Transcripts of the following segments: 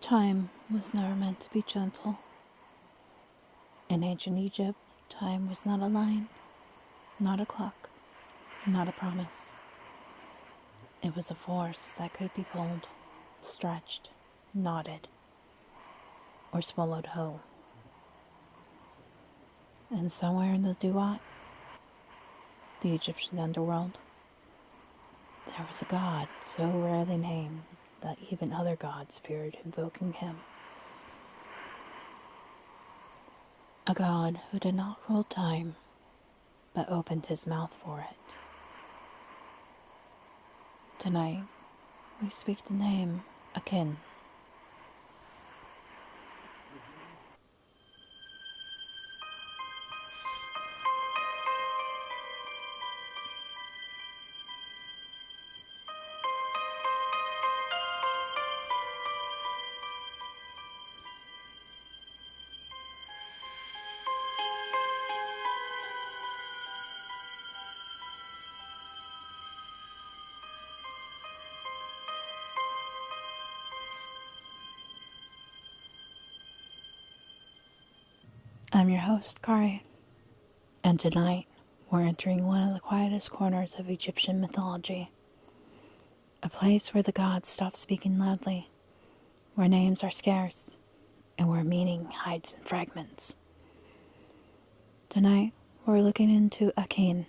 Time was never meant to be gentle. In ancient Egypt, time was not a line, not a clock, not a promise. It was a force that could be pulled, stretched, knotted, or swallowed whole. And somewhere in the Duat, the Egyptian underworld, there was a god so rarely named that even other gods feared invoking him. A god who did not rule time, but opened his mouth for it. Tonight, we speak the name Aqen. I'm your host, Kari, and tonight we're entering one of the quietest corners of Egyptian mythology. A place where the gods stop speaking loudly, where names are scarce, and where meaning hides in fragments. Tonight we're looking into Aqen,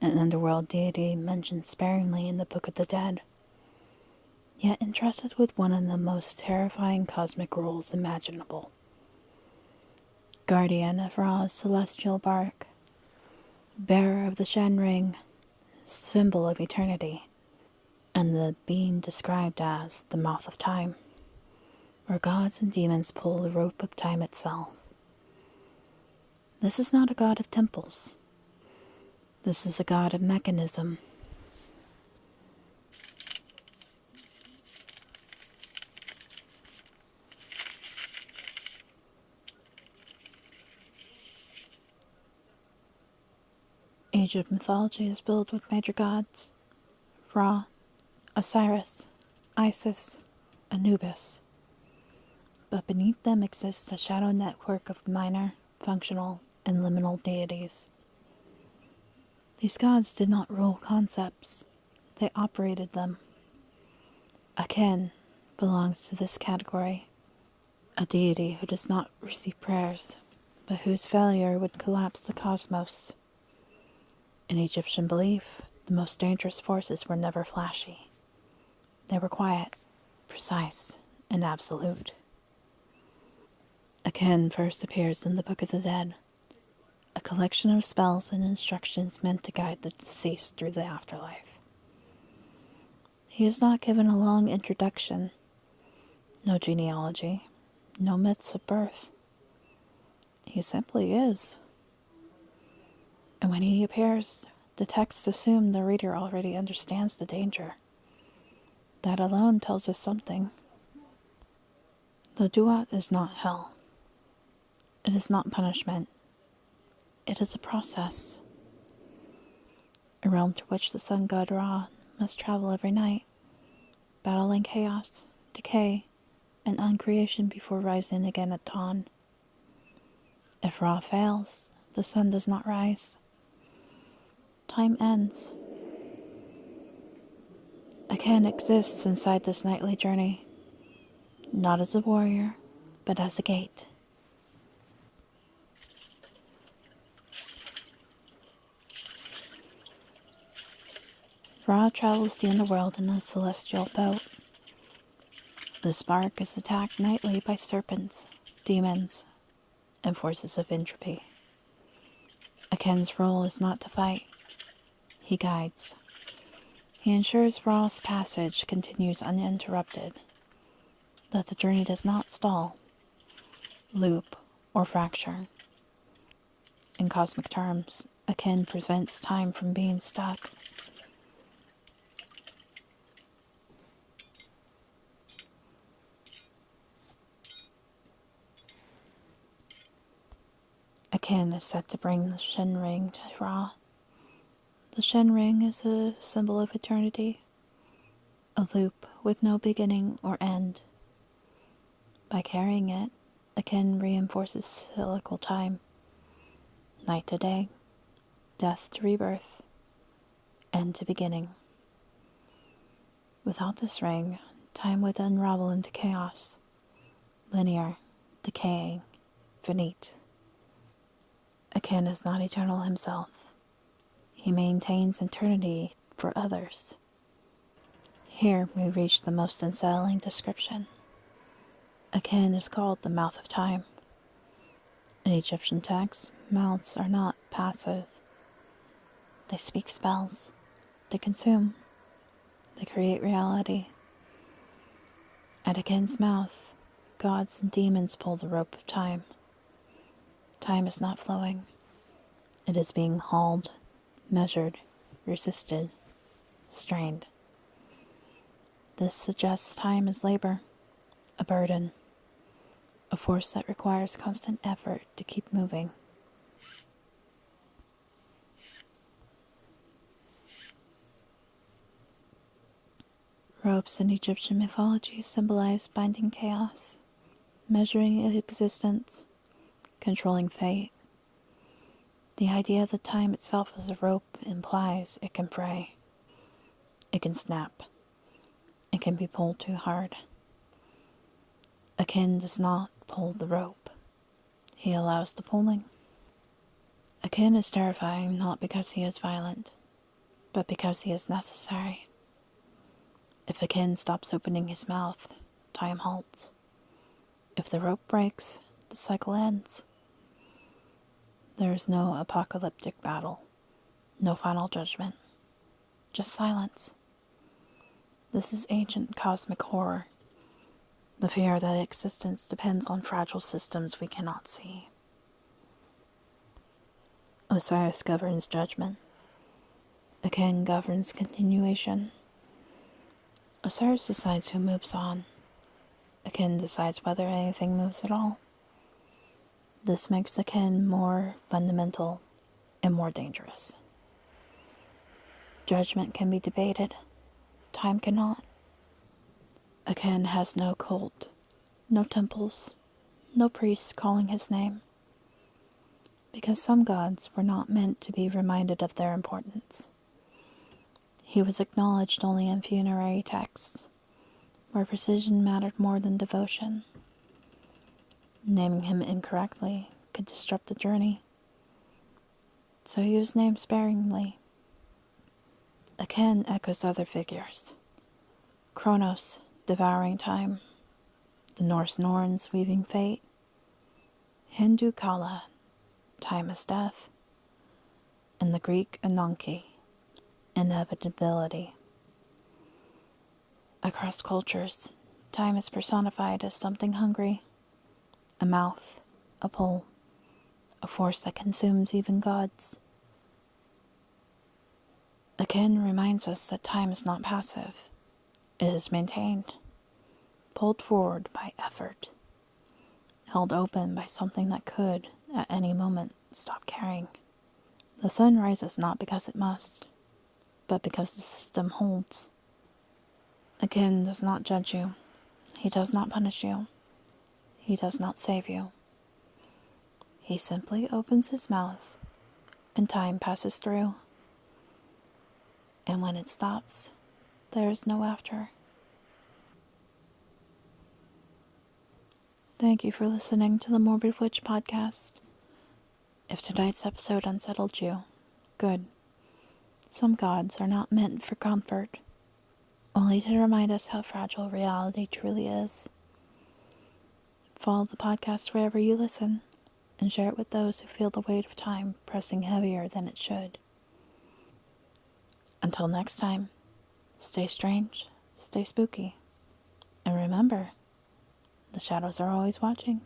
an underworld deity mentioned sparingly in the Book of the Dead, yet entrusted with one of the most terrifying cosmic roles imaginable. Guardian of Ra's celestial bark, bearer of the Shen ring, symbol of eternity, and the being described as the mouth of time, where gods and demons pull the rope of time itself. This is not a god of temples. This is a god of mechanism. Egypt mythology is filled with major gods: Ra, Osiris, Isis, Anubis. But beneath them exists a shadow network of minor, functional, and liminal deities. These gods did not rule concepts, they operated them. Aqen belongs to this category, a deity who does not receive prayers, but whose failure would collapse the cosmos. In Egyptian belief, the most dangerous forces were never flashy. They were quiet, precise, and absolute. Aqen first appears in the Book of the Dead, a collection of spells and instructions meant to guide the deceased through the afterlife. He is not given a long introduction, no genealogy, no myths of birth. He simply is. And when he appears, the texts assume the reader already understands the danger. That alone tells us something. The Duat is not hell. It is not punishment. It is a process. A realm through which the sun god Ra must travel every night, battling chaos, decay, and uncreation before rising again at dawn. If Ra fails, the sun does not rise. Time ends. Aqen exists inside this nightly journey, not as a warrior, but as a gate. Ra travels the underworld in a celestial boat. This bark is attacked nightly by serpents, demons, and forces of entropy. Aqen's role is not to fight. He guides. He ensures Ra's passage continues uninterrupted, that the journey does not stall, loop, or fracture. In cosmic terms, Aqen prevents time from being stuck. Aqen is set to bring the Shen ring to Ra. The Shen ring is a symbol of eternity, a loop with no beginning or end. By carrying it, Aqen reinforces cyclical time, night to day, death to rebirth, end to beginning. Without this ring, time would unravel into chaos, linear, decaying, finite. Aqen is not eternal himself. He maintains eternity for others. Here we reach the most unsettling description. Aqen is called the mouth of time. In Egyptian texts, mouths are not passive. They speak spells. They consume. They create reality. At Aqen's mouth, gods and demons pull the rope of time. Time is not flowing. It is being hauled, measured, resisted, strained. This suggests time as labor, a burden, a force that requires constant effort to keep moving. Ropes in Egyptian mythology symbolize binding chaos, measuring existence, controlling fate. The idea that time itself is a rope implies it can fray. It can snap. It can be pulled too hard. Aqen does not pull the rope. He allows the pulling. Aqen is terrifying not because he is violent, but because he is necessary. If Aqen stops opening his mouth, time halts. If the rope breaks, the cycle ends. There is no apocalyptic battle, no final judgment, just silence. This is ancient cosmic horror, the fear that existence depends on fragile systems we cannot see. Osiris governs judgment. Aqen governs continuation. Osiris decides who moves on. Aqen decides whether anything moves at all. This makes Aqen more fundamental and more dangerous. Judgment can be debated. Time cannot. Aqen has no cult, no temples, no priests calling his name. Because some gods were not meant to be reminded of their importance. He was acknowledged only in funerary texts, where precision mattered more than devotion. Naming him incorrectly could disrupt the journey, so he was named sparingly. Aqen echoes other figures. Kronos, devouring time. The Norse Norns, weaving fate. Hindu Kala, time is death. And the Greek Ananke, inevitability. Across cultures, time is personified as something hungry, a mouth, a pull, a force that consumes even gods. Aqen reminds us that time is not passive. It is maintained, pulled forward by effort, held open by something that could, at any moment, stop caring. The sun rises not because it must, but because the system holds. Aqen does not judge you. He does not punish you. He does not save you. He simply opens his mouth, and time passes through. And when it stops, there is no after. Thank you for listening to the Morbid Witch Podcast. If tonight's episode unsettled you, good. Some gods are not meant for comfort, only to remind us how fragile reality truly is. Follow the podcast wherever you listen, and share it with those who feel the weight of time pressing heavier than it should. Until next time, stay strange, stay spooky, and remember, the shadows are always watching.